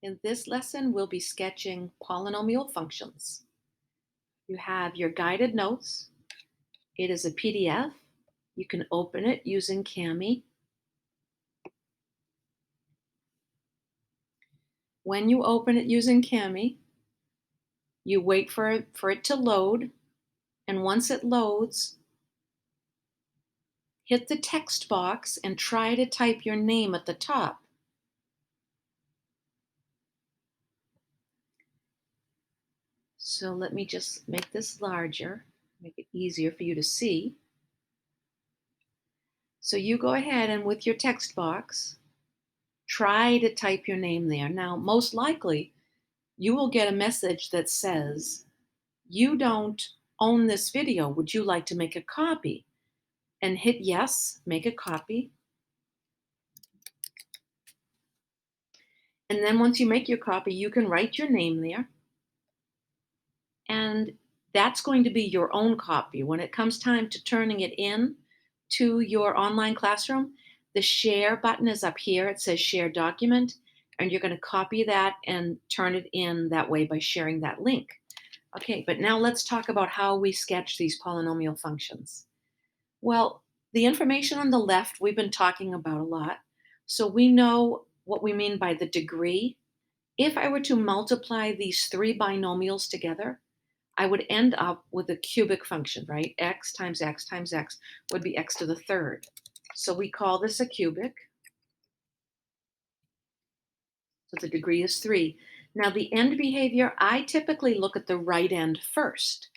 In this lesson, we'll be sketching polynomial functions. You have your guided notes. It is a PDF. You can open it using Kami. When you open it using Kami, you wait for it to load. And once it loads, hit the text box and try to type your name at the top. So let me just make this larger, make it easier for you to see. So you go ahead and with your text box, try to type your name there. Now, most likely, you will get a message that says, "You don't own this video. Would you like to make a copy?" And hit yes, make a copy. And then once you make your copy, you can write your name there. And that's going to be your own copy. When it comes time to turning it in to your online classroom, the share button is up here. It says share document, and you're going to copy that and turn it in that way by sharing that link. Okay, but now let's talk about how we sketch these polynomial functions. Well, the information on the left we've been talking about a lot. So we know what we mean by the degree. If I were to multiply these three binomials together, I would end up with a cubic function, right? X times X times X would be X to the third. So we call this a cubic. So the degree is 3. Now the end behavior, I typically look at the right end first.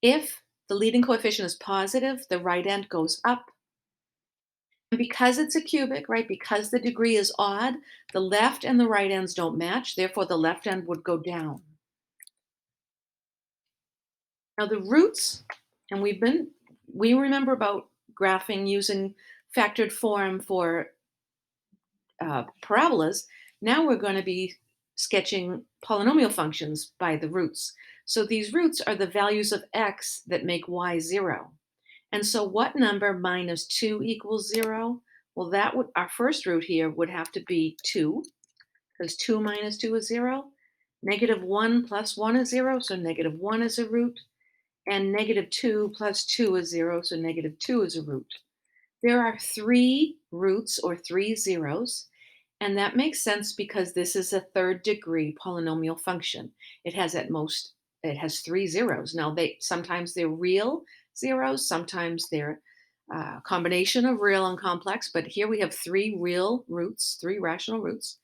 If the leading coefficient is positive, the right end goes up. And because it's a cubic, right, because the degree is odd, the left and the right ends don't match. Therefore, the left end would go down. Now the roots, and we remember about graphing using factored form for parabolas. Now we're going to be sketching polynomial functions by the roots. So these roots are the values of x that make y 0. And so what number minus 2 equals 0? Well, our first root here would have to be 2, because 2 minus 2 is 0. Negative 1 plus 1 is 0, so negative 1 is a root. And negative 2 plus 2 is 0, so negative 2 is a root. There are 3 roots or 3 zeros, and that makes sense because this is a third degree polynomial function. It has 3 zeros. Now, sometimes they're real zeros, sometimes they're a combination of real and complex, but here we have 3 real roots, 3 rational roots.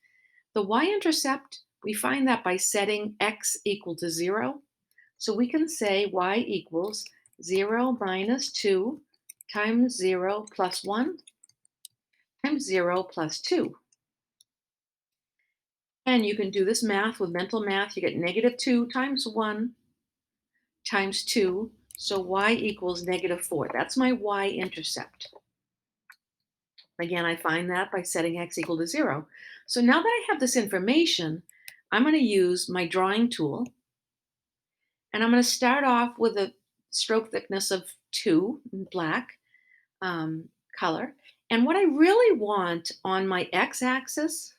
The y-intercept, we find that by setting x equal to 0. So we can say y equals 0 minus 2 times 0 plus 1 times 0 plus 2. And you can do this math with mental math. You get negative 2 times 1 times 2. So y equals negative 4. That's my y-intercept. Again, I find that by setting x equal to 0. So now that I have this information, I'm going to use my drawing tool. And I'm going to start off with a stroke thickness of 2 in black color. And what I really want on my x-axis,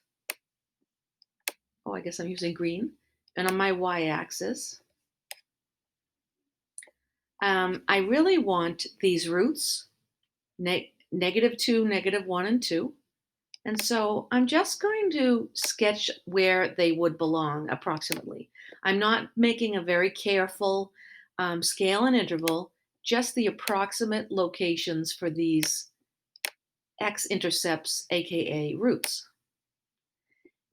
I guess I'm using green, and on my y-axis, I really want these roots, negative 2, negative 1, and 2. And so I'm just going to sketch where they would belong approximately. I'm not making a very careful scale and interval, just the approximate locations for these x-intercepts, aka roots.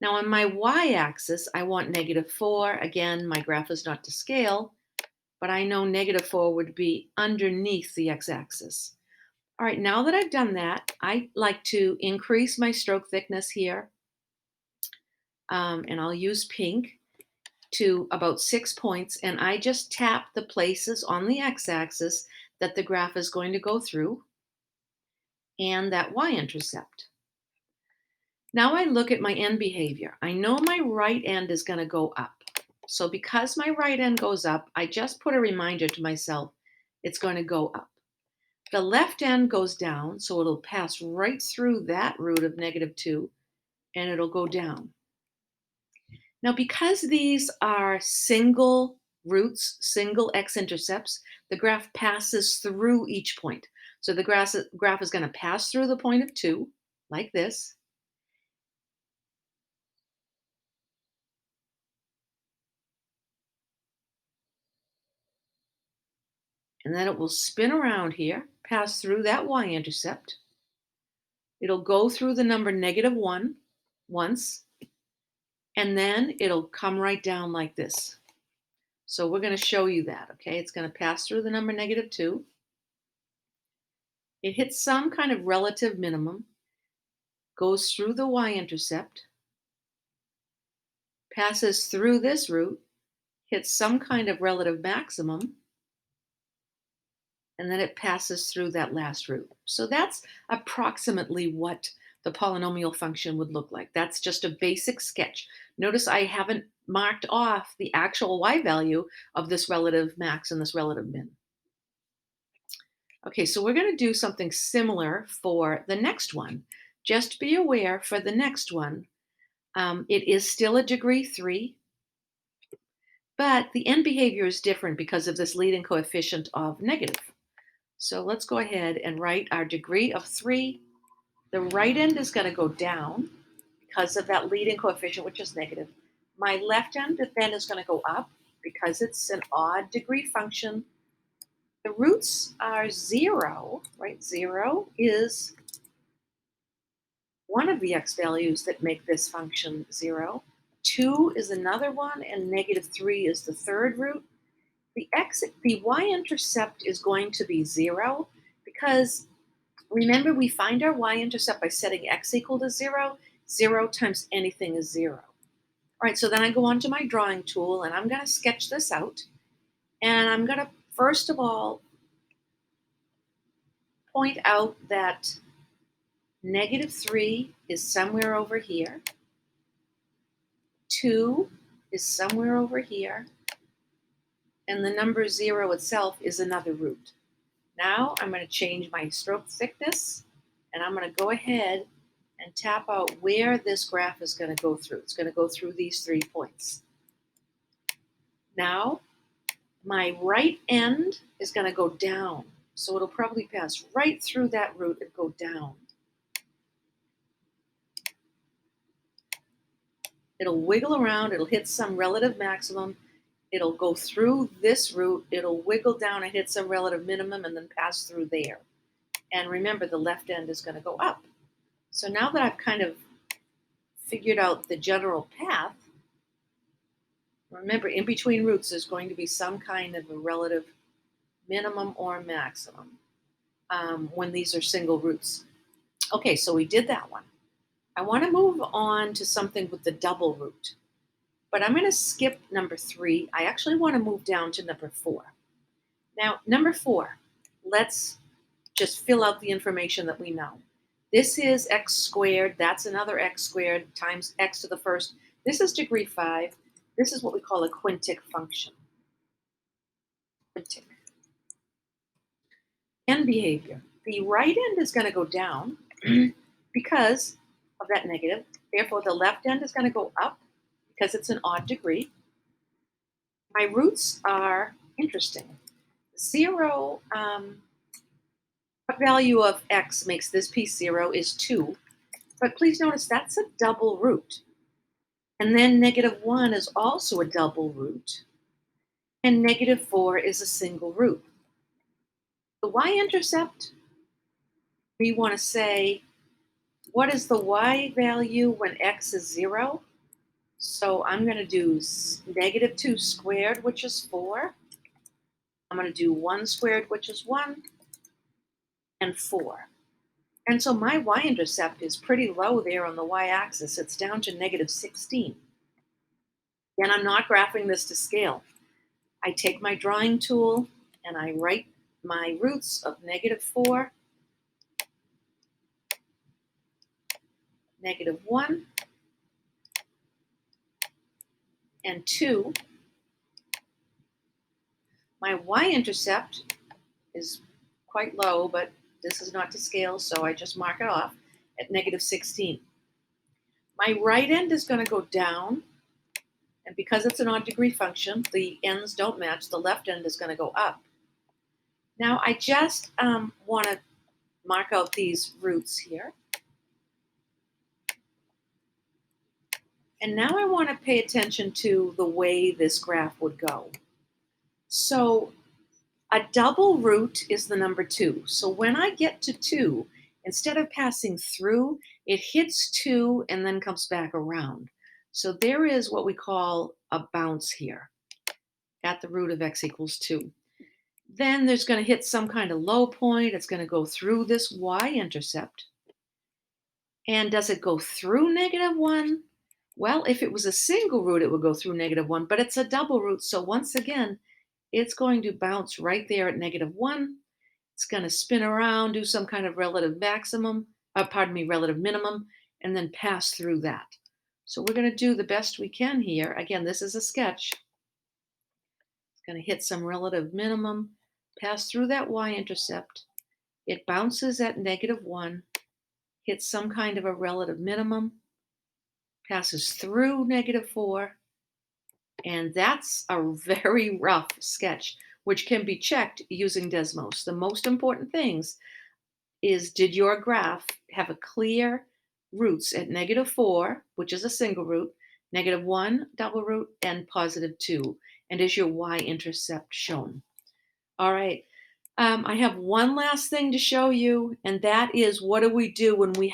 Now on my y-axis, I want negative 4. Again, my graph is not to scale, but I know negative 4 would be underneath the x-axis. All right, now that I've done that, I like to increase my stroke thickness here. And I'll use pink to about 6 points. And I just tap the places on the x-axis that the graph is going to go through and that y-intercept. Now I look at my end behavior. I know my right end is going to go up. So because my right end goes up, I just put a reminder to myself, it's going to go up. The left end goes down, so it'll pass right through that root of negative 2, and it'll go down. Now, because these are single roots, single x-intercepts, the graph passes through each point. So the graph is going to pass through the point of 2, like this, and then it will spin around here, pass through that y-intercept. It'll go through the number -1 once, and then it'll come right down like this. So we're going to show you that, okay? It's going to pass through the number -2. It hits some kind of relative minimum, goes through the y-intercept, passes through this root, hits some kind of relative maximum, and then it passes through that last root. So that's approximately what the polynomial function would look like. That's just a basic sketch. Notice I haven't marked off the actual y value of this relative max and this relative min. Okay, so we're going to do something similar for the next one. Just be aware for the next one, it is still a degree 3, but the end behavior is different because of this leading coefficient of negative. So let's go ahead and write our degree of 3. The right end is going to go down because of that leading coefficient, which is negative. My left end then is going to go up because it's an odd degree function. The roots are 0, right? 0 is one of the x values that make this function 0. 2 is another one, and -3 is the third root. The y-intercept is going to be 0 because remember we find our y-intercept by setting x equal to 0. 0 times anything is 0. All right, so then I go on to my drawing tool and I'm going to sketch this out. And I'm going to, first of all, point out that -3 is somewhere over here. 2 is somewhere over here. And the number 0 itself is another root. Now I'm going to change my stroke thickness, and I'm going to go ahead and tap out where this graph is going to go through. It's going to go through these 3 points. Now, my right end is going to go down. So it'll probably pass right through that root and go down. It'll wiggle around. It'll hit some relative maximum. It'll go through this root. It'll wiggle down and hit some relative minimum and then pass through there. And remember, the left end is going to go up. So now that I've kind of figured out the general path, remember, in between roots, there's going to be some kind of a relative minimum or maximum when these are single roots. Okay, so we did that one. I want to move on to something with the double root, but I'm going to skip number 3. I actually want to move down to number 4. Now, number 4, let's just fill out the information that we know. This is x squared. That's another x squared times x to the first. This is degree 5. This is what we call a quintic function. Quintic. End behavior. The right end is going to go down because of that negative. Therefore, the left end is going to go up because it's an odd degree. My roots are interesting. 0, what value of x makes this piece 0 is 2. But please notice that's a double root. And then -1 is also a double root. And -4 is a single root. The y-intercept, we want to say, what is the y value when x is 0? So I'm going to do -2 squared, which is 4. I'm going to do 1 squared, which is 1, and 4. And so my y-intercept is pretty low there on the y-axis. It's down to -16. And I'm not graphing this to scale. I take my drawing tool and I write my roots of -4, -1, and 2. My y-intercept is quite low, but this is not to scale, so I just mark it off at -16. My right end is going to go down And because it's an odd degree function, the ends don't match. The left end is going to go up. Now I just want to mark out these roots here. And now I want to pay attention to the way this graph would go. So a double root is the number 2. So when I get to 2, instead of passing through, it hits 2 and then comes back around. So there is what we call a bounce here at the root of x equals 2. Then there's going to hit some kind of low point. It's going to go through this y-intercept. And does it go through -1? Well, if it was a single root, it would go through -1, but it's a double root. So once again, it's going to bounce right there at -1. It's going to spin around, do some kind of relative maximum, relative minimum, and then pass through that. So we're going to do the best we can here. Again, this is a sketch. It's going to hit some relative minimum, pass through that y-intercept. It bounces at -1, hits some kind of a relative minimum, passes through -4, and that's a very rough sketch, which can be checked using Desmos. The most important things is, did your graph have a clear roots at -4, which is a single root, -1 double root, and +2? And is your y-intercept shown? All right. I have one last thing to show you, and that is, what do we do when we